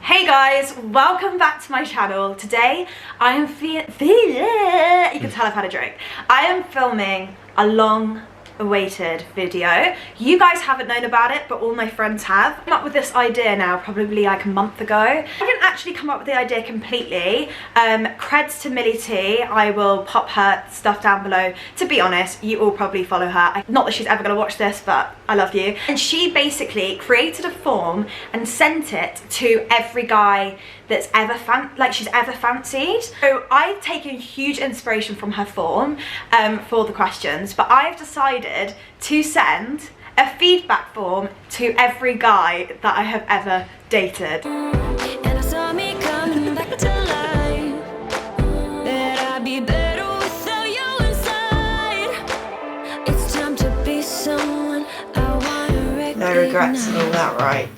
Hey guys, welcome back to my channel. Today I am you can tell I've had a drink. I am filming a long awaited video. You guys haven't known about it, but all my friends have. I came up with this idea now probably like a month ago. I didn't actually come up with the idea completely. CREDS to Millie T, I will pop her stuff down below. To be honest, you all probably follow her. Not that she's ever gonna watch this, but I love you. And she basically created a form and sent it to every guy that's ever she's ever fancied. So I've taken huge inspiration from her form for the questions, but I've decided to send a feedback form to every guy that I have ever dated. And I saw me coming back to life, that I'd be better without you inside. It's time to be someone I wanna recognize. No regrets and all that, right?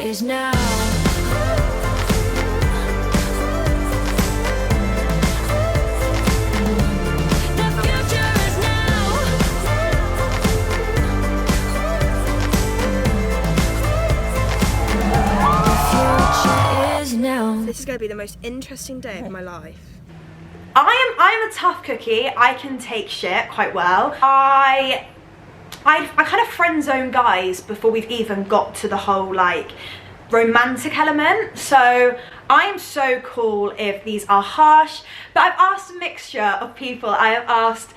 Is now. The future is now. The future is now. This is going to be the most interesting day of my life. I'm a tough cookie. I can take shit quite well. I kind of friend zone guys before we've even got to the whole like romantic element. So I am so cool if these are harsh, but I've asked a mixture of people. I have asked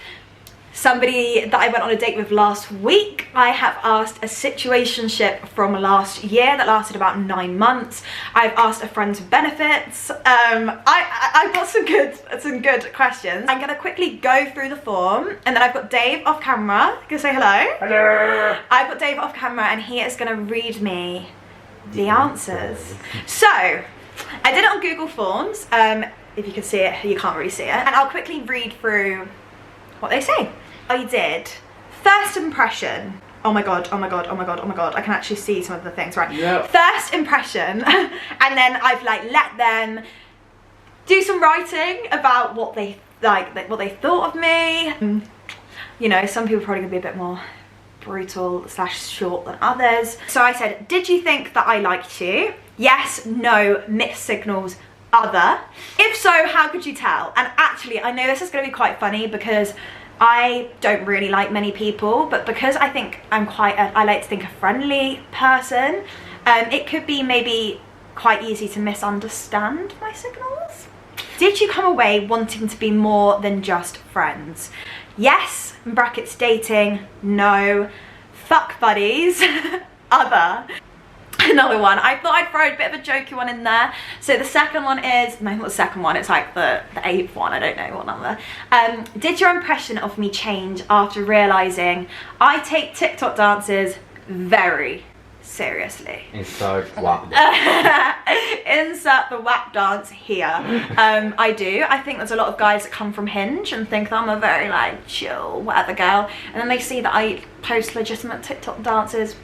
somebody that I went on a date with last week. I have asked a situationship from last year that lasted about 9 months. I've asked a friend's benefits. I've got some good questions. I'm gonna quickly go through the form, and then I've got Dave off camera. Go say hello. Hello. I've got Dave off camera, and he is gonna read me the answers. So I did it on Google Forms. If you can see it, you can't really see it. And I'll quickly read through what they say. I did first impression. Oh my god, oh my god, oh my god, oh my god. I can actually see some of the things, right? Yep. First impression. And then I've like let them do some writing about what they what they thought of me. You know, some people are probably gonna be a bit more brutal / short than others. So I said, did you think that I liked you? Yes, no, mixed signals, other. If so, how could you tell? And actually, I know this is going to be quite funny because I don't really like many people, but because I think I like to think a friendly person, it could be maybe quite easy to misunderstand my signals. Did you come away wanting to be more than just friends? Yes, in brackets dating, no, fuck buddies, other. Another one. I thought I'd throw a bit of a jokey one in there. So the second one is, no, not the second one, it's like the 8th one, I don't know what number. Did your impression of me change after realising I take TikTok dances very seriously? Insert WAP dance. Insert the WAP dance here. I do. I think there's a lot of guys that come from Hinge and think that I'm a very like chill whatever girl, and then they see that I post legitimate TikTok dances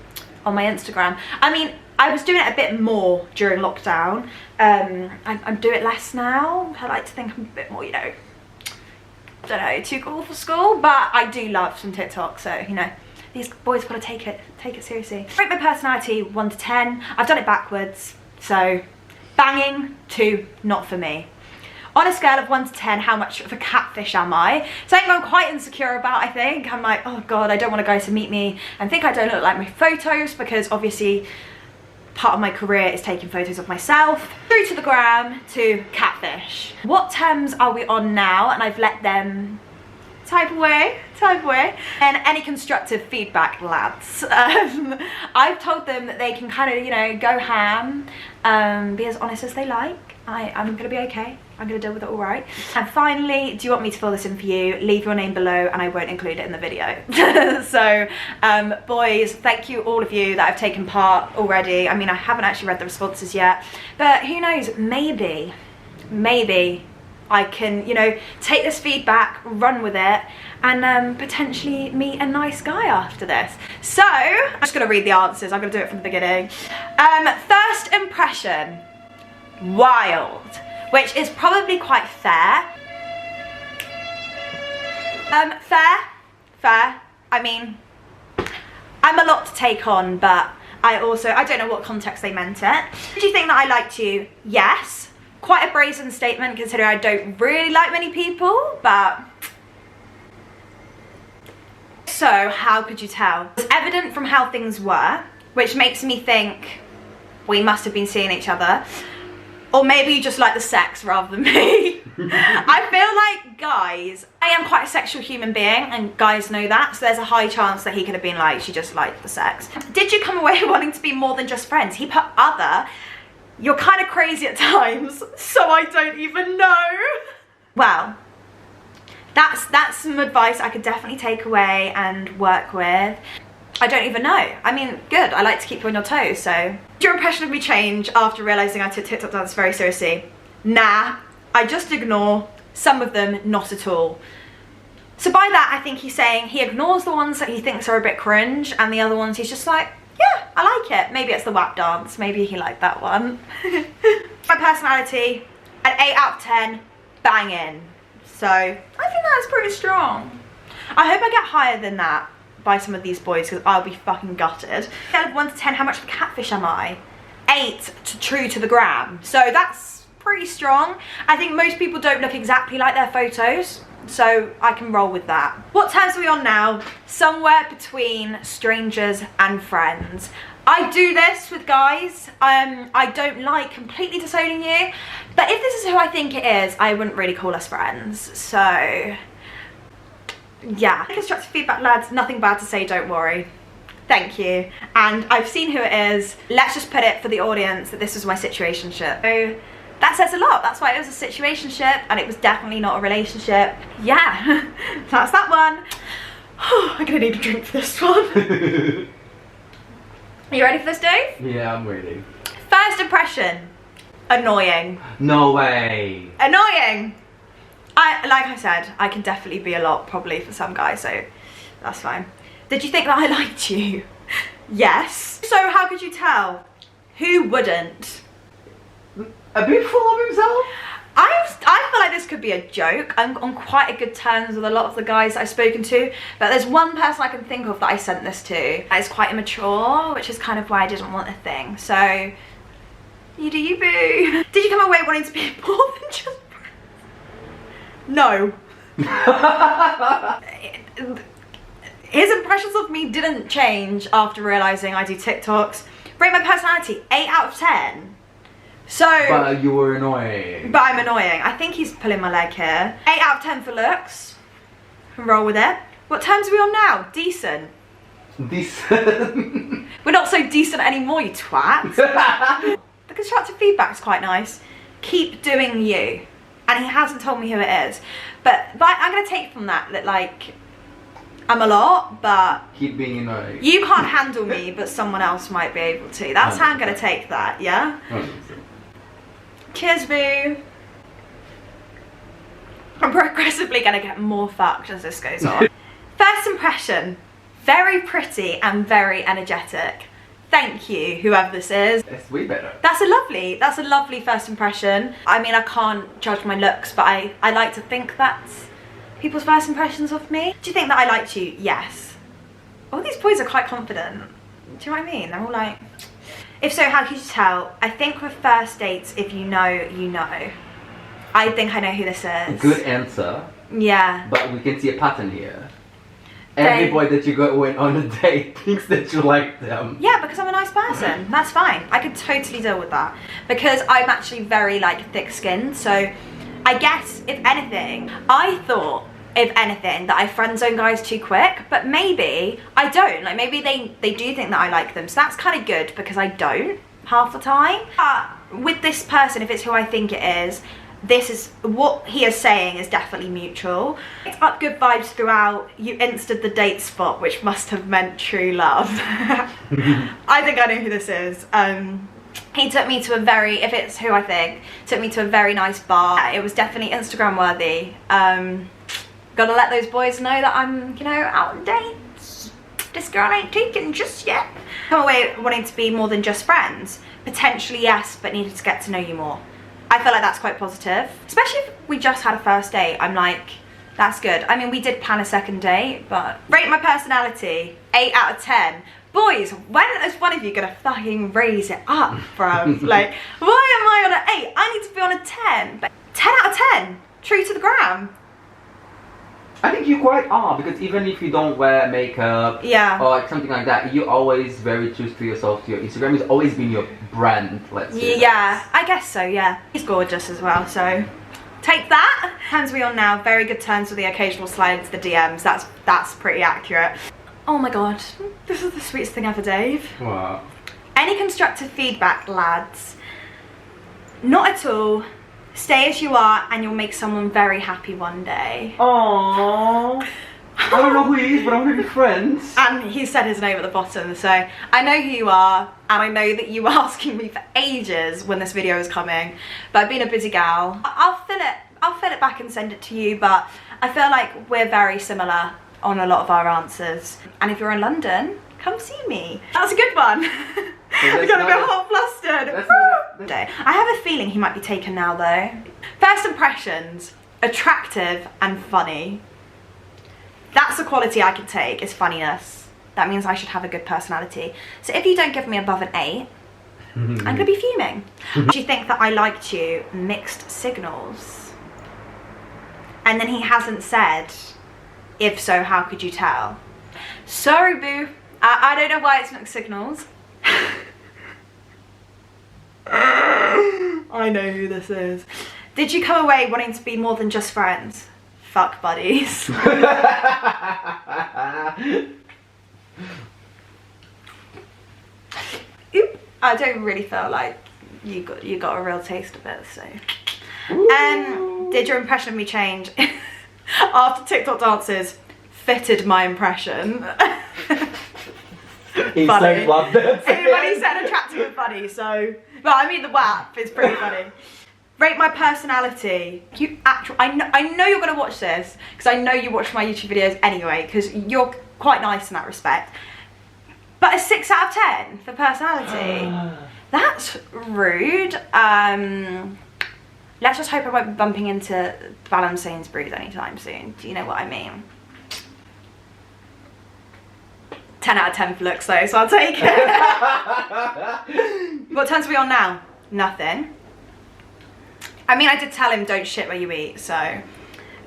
on my Instagram. I mean, I was doing it a bit more during lockdown. I do it less now. I like to think I'm a bit more, you know, don't know, too cool for school, but I do love some TikTok, so, you know, these boys gotta take it seriously. Rate my personality 1 to 10. I've done it backwards, so banging, 2, not for me. On a scale of 1 to 10, how much of a catfish am I? Something I'm quite insecure about, I think. I'm like, oh god, I don't want a guy to meet me and think I don't look like my photos, because obviously part of my career is taking photos of myself. Through to the gram to catfish. What terms are we on now? And I've let them type away. And any constructive feedback, lads. I've told them that they can kind of, you know, go ham, be as honest as they like. I'm gonna be okay. I'm gonna deal with it all right. And finally, do you want me to fill this in for you? Leave your name below and I won't include it in the video. So boys, thank you all of you that have taken part already. I mean, I haven't actually read the responses yet, but who knows, maybe I can, you know, take this feedback, run with it, and potentially meet a nice guy after this. So I'm just gonna read the answers. I'm gonna do it from the beginning. First impression impression, wild, which is probably quite fair. Fair. I mean, I'm a lot to take on, but I don't know what context they meant it. Do you think that I liked you? Yes. Quite a brazen statement considering I don't really like many people, but... So, how could you tell? It's evident from how things were, which makes me think we must have been seeing each other. Or maybe you just like the sex rather than me. I feel like guys, I am quite a sexual human being and guys know that, so there's a high chance that he could have been like, she just liked the sex. Did you come away wanting to be more than just friends? He put other. You're kind of crazy at times, so I don't even know. Well, that's some advice I could definitely take away and work with. I don't even know. I mean, good, I like to keep you on your toes, so. Did your impression of me change after realising I took TikTok dance very seriously? Nah, I just ignore some of them, not at all. So by that, I think he's saying he ignores the ones that he thinks are a bit cringe, and the other ones he's just like, yeah, I like it. Maybe it's the WAP dance, maybe he liked that one. My personality, an 8 out of 10, banging. So, I think that's pretty strong. I hope I get higher than that by some of these boys because I'll be fucking gutted. Scale of 1 to 10, how much of a catfish am I? 8 true to the gram. So that's pretty strong. I think most people don't look exactly like their photos, so I can roll with that. What terms are we on now? Somewhere between strangers and friends. I do this with guys. I don't like completely disowning you, but if this is who I think it is, I wouldn't really call us friends. So yeah, constructive feedback, lads. Nothing bad to say, don't worry. Thank you. And I've seen who it is. Let's just put it for the audience that this was my situationship. So that says a lot. That's why it was a situationship and it was definitely not a relationship. Yeah, that's that one. I'm gonna need a drink for this one. Are you ready for this, Dave? Yeah, I'm ready. First impression, annoying. No way. Annoying. Like I said, I can definitely be a lot probably for some guys, so that's fine. Did you think that I liked you? Yes. So how could you tell? Who wouldn't? A bit full of himself? I feel like this could be a joke. I'm on quite a good terms with a lot of the guys that I've spoken to, but there's one person I can think of that I sent this to that is quite immature, which is kind of why I didn't want a thing. So, you do you, boo. Did you come away wanting to be more than just friends? No. His impressions of me didn't change after realising I do TikToks. Rate my personality, 8 out of 10. So, but you were annoying. But I'm annoying. I think he's pulling my leg here. 8 out of 10 for looks. Roll with it. What terms are we on now? Decent. Decent. We're not so decent anymore, you twat. The constructive feedback is quite nice. Keep doing you. And he hasn't told me who it is. But I'm going to take from that like, I'm a lot, but keep being annoying. You can't handle me, but someone else might be able to. That's how I'm going to take that, yeah? Cheers, boo. I'm progressively going to get more fucked as this goes on. First impression, very pretty and very energetic. Thank you, whoever this is. It's way better. That's a lovely first impression. I mean, I can't judge my looks, but I like to think that's people's first impressions of me. Do you think that I liked you? Yes. All these boys are quite confident. Do you know what I mean? They're all like... If so, how could you tell? I think with first dates, if you know, you know. I think I know who this is. Good answer. Yeah. But we can see a pattern here. Every boy that you go on a date thinks that you like them. Yeah, because I'm a nice person. That's fine. I could totally deal with that. Because I'm actually very, like, thick-skinned. So, I guess, if anything, I thought, if anything, that I friend-zone guys too quick. But maybe I don't. Like, maybe they do think that I like them. So that's kind of good because I don't half the time. But with this person, if it's who I think it is, this is what he is saying is definitely mutual. It's up good vibes throughout. You insted the date spot, which must have meant true love. I think I know who this is. He took me to a very, if it's who I think, took me to a very nice bar. It was definitely Instagram worthy. Gotta let those boys know that I'm, you know, out on dates. This girl ain't taken just yet. Come away wanting to be more than just friends. potentially yes, but needed to get to know you more. I feel like that's quite positive, especially if we just had a first date. I'm like, that's good. I mean, we did plan a second date, but rate my personality 8 out of 10. Boys, when is one of you gonna fucking raise it up, bruv? Like, why am I on an 8? I need to be on a 10. But 10 out of 10, true to the gram. I think you quite are, because even if you don't wear makeup or like something like that, you're always very true to yourself, to your Instagram. It's always been your brand, let's say. Yeah, I guess so, yeah. He's gorgeous as well, so take that. Hands we on now, very good turns with the occasional slide into the DMs. That's pretty accurate. Oh my god, this is the sweetest thing ever, Dave. What? Any constructive feedback, lads? Not at all. Stay as you are and you'll make someone very happy one day. Aww. I don't know who he is, but I want to be friends. And he said his name at the bottom, so I know who you are, and I know that you were asking me for ages when this video is coming, but I've been a busy gal. I'll fill it back and send it to you, but I feel like we're very similar on a lot of our answers. And if you're in London, come see me. That's a good one. I got a bit hot flustered. I have a feeling he might be taken now though. First impressions, attractive and funny. That's a quality I can take, is funniness. That means I should have a good personality. So if you don't give me above an 8, I'm gonna be fuming. Do you think that I liked you? Mixed signals. And then he hasn't said, if so, how could you tell? Sorry, boo. I don't know why it's mixed signals. I know who this is. Did you come away wanting to be more than just friends? Fuck buddies. Oop. I don't really feel like you got a real taste of it, so. Did your impression of me change after TikTok dances fitted my impression? Funny. Everybody said attractive and funny, so. Well, I mean the WAP is pretty funny. Rate my personality. I know you're gonna watch this because I know you watch my YouTube videos anyway because you're quite nice in that respect. But a 6 out of 10 for personality. That's rude. Let's just hope I won't be bumping into Valum Sainsbury's anytime soon. Do you know what I mean? 10 out of 10 for looks though, so I'll take it. What turns are we on now? Nothing. I mean, I did tell him don't shit where you eat, so.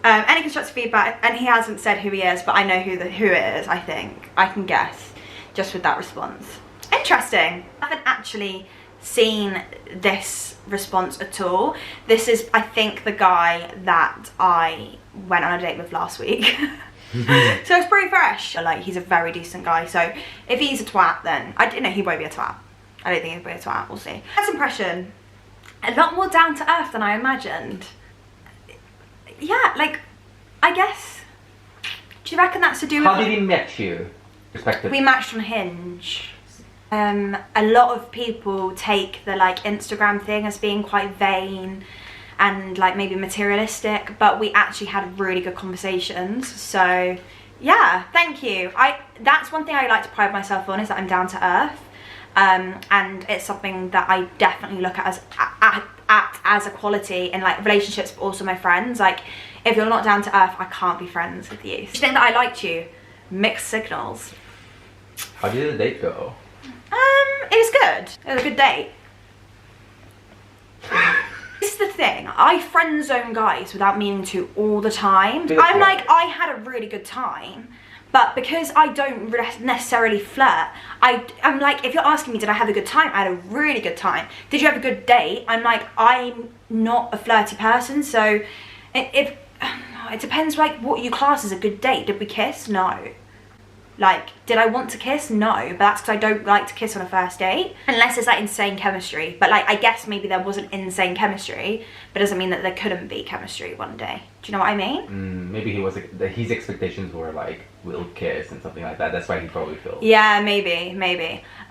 Any constructive feedback, and he hasn't said who he is, but I know who it is, I think. I can guess, just with that response. Interesting. I haven't actually seen this response at all. This is, I think, the guy that I went on a date with last week. So it's pretty fresh. Like, he's a very decent guy, so if he's a twat, then he won't be a twat. I don't think he'll be a twat, we'll see. First impression, a lot more down to earth than I imagined. Yeah, like, I guess, do you reckon that's to do with... How did he match you? We matched on Hinge. A lot of people take the like Instagram thing as being quite vain and like maybe materialistic, but we actually had really good conversations, so yeah, thank you. That's one thing I like to pride myself on, is that I'm down to earth, and it's something that I definitely look at as a quality in like relationships, but also my friends. Like, if you're not down to earth, I can't be friends with you. Do you think that I liked you? Mixed signals. How did the date go? It was good. It was a good date. This is the thing, I friend zone guys without meaning to all the time. I'm like, I had a really good time, but because I don't necessarily flirt, I'm like, if you're asking me did I have a good time, I had a really good time. Did you have a good date? I'm like, I'm not a flirty person, so it depends like what you class as a good date. Did we kiss? No. Like, did I want to kiss? No, but that's because I don't like to kiss on a first date. Unless it's like insane chemistry. But like, I guess maybe there wasn't insane chemistry, but doesn't mean that there couldn't be chemistry one day. Do you know what I mean? Maybe his expectations were like, we'll kiss and something like that. That's why he probably felt. Yeah, maybe.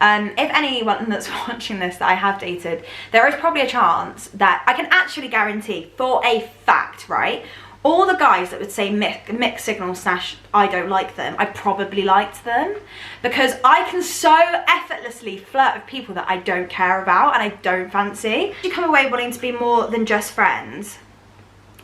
If anyone that's watching this that I have dated, there is probably a chance that I can actually guarantee for a fact, right? all the guys that would say mixed signal / I don't like them, I probably liked them, because I can so effortlessly flirt with people that I don't care about and I don't fancy. You come away wanting to be more than just friends.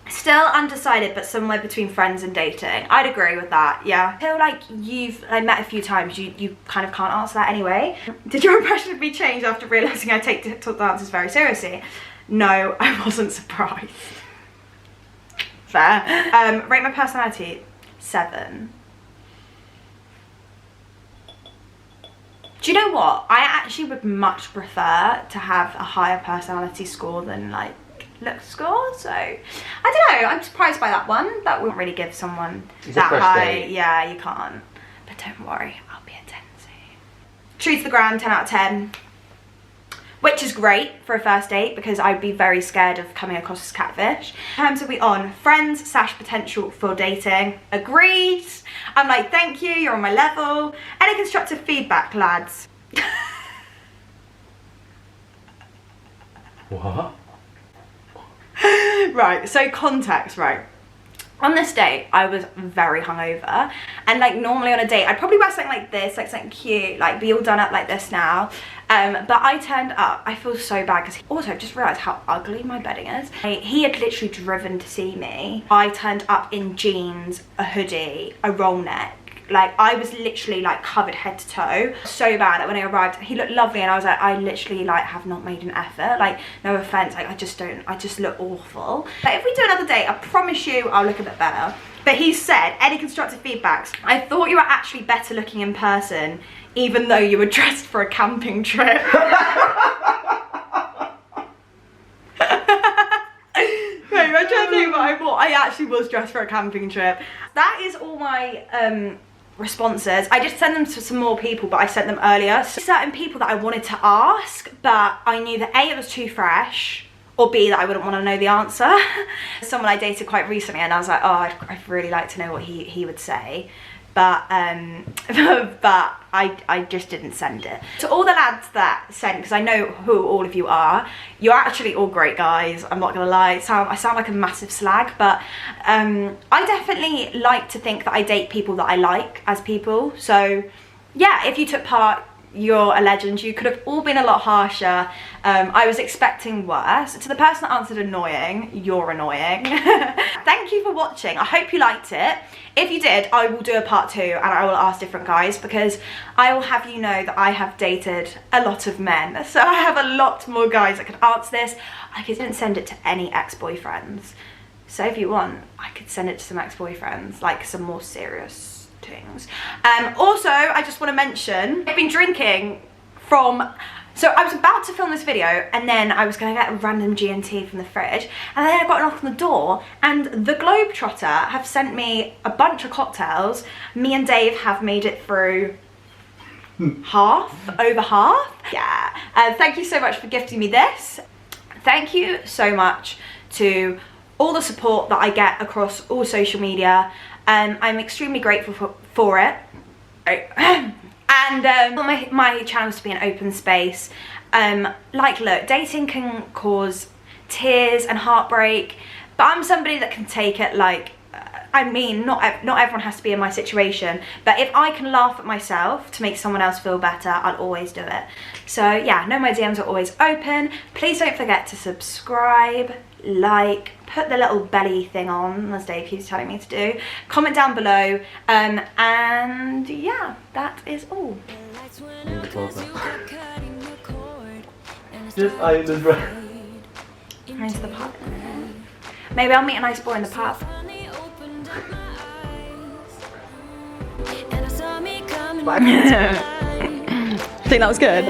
Still undecided, but somewhere between friends and dating. I'd agree with that, yeah. I feel like you've met a few times, you kind of can't answer that anyway. Did your impression of me change after realising I take TikTok dances very seriously? No, I wasn't surprised. Fair. Rate my personality, 7. Do you know what? I actually would much prefer to have a higher personality score than like look score, so I don't know, I'm surprised by that one. That wouldn't really give someone that high. Yeah, you can't, but don't worry, I'll be a 10 soon. True to the gram, 10 out of 10, which is great for a first date because I'd be very scared of coming across as catfish. What terms are we on? Friends / potential for dating. Agreed. I'm like, thank you, you're on my level. Any constructive feedback, lads? What? Right, so context, right. On this date, I was very hungover, and like normally on a date, I'd probably wear something like this, like something cute, like be all done up like this now. But I turned up, I feel so bad because also I've just realised how ugly my bedding is. He had literally driven to see me. I turned up in jeans, a hoodie, a roll neck. Like I was literally like covered head to toe. So bad that when I arrived, he looked lovely and I was like, I literally like have not made an effort. Like no offense, like I just look awful. Like if we do another date, I promise you I'll look a bit better. But he said, any constructive feedbacks? I thought you were actually better looking in person, even though you were dressed for a camping trip. I'm trying to think what I thought. I actually was dressed for a camping trip. That is all my responses. I just sent them to some more people, but I sent them earlier. So certain people that I wanted to ask, but I knew that A, it was too fresh, or B, that I wouldn't want to know the answer. Someone I dated quite recently and I was like, oh, I'd really like to know what he would say. But but I just didn't send it. To all the lads that sent, because I know who all of you are, you're actually all great guys, I'm not gonna lie. I sound like a massive slag, but I definitely like to think that I date people that I like as people. So yeah, if you took part, you're a legend. You could have all been a lot harsher. I was expecting worse. To the person that answered annoying, you're annoying. Thank you for watching. I hope you liked it. If you did, I will do a part 2 and I will ask different guys, because I will have you know that I have dated a lot of men. So I have a lot more guys that could answer this. I didn't send it to any ex-boyfriends. So if you want, I could send it to some ex-boyfriends, like some more serious things. Also, I just want to mention, I've been drinking from, so I was about to film this video and then I was going to get a random G&T from the fridge, and then I got a knock on the door and the Globetrotter have sent me a bunch of cocktails. Me and Dave have made it through over half. Yeah, thank you so much for gifting me this. Thank you so much to all the support that I get across all social media. I'm extremely grateful for it. And my channel is to be an open space. Like, look, dating can cause tears and heartbreak, but I'm somebody that can take it. Like, I mean, not everyone has to be in my situation, but if I can laugh at myself to make someone else feel better, I'll always do it. So yeah, know my DMs are always open. Please don't forget to subscribe, like, put the little belly thing on, as Dave keeps telling me to do. Comment down below, and yeah, that is all. Just iron the dress. Into the pub. Maybe I'll meet a nice boy in the pub. Think that was good?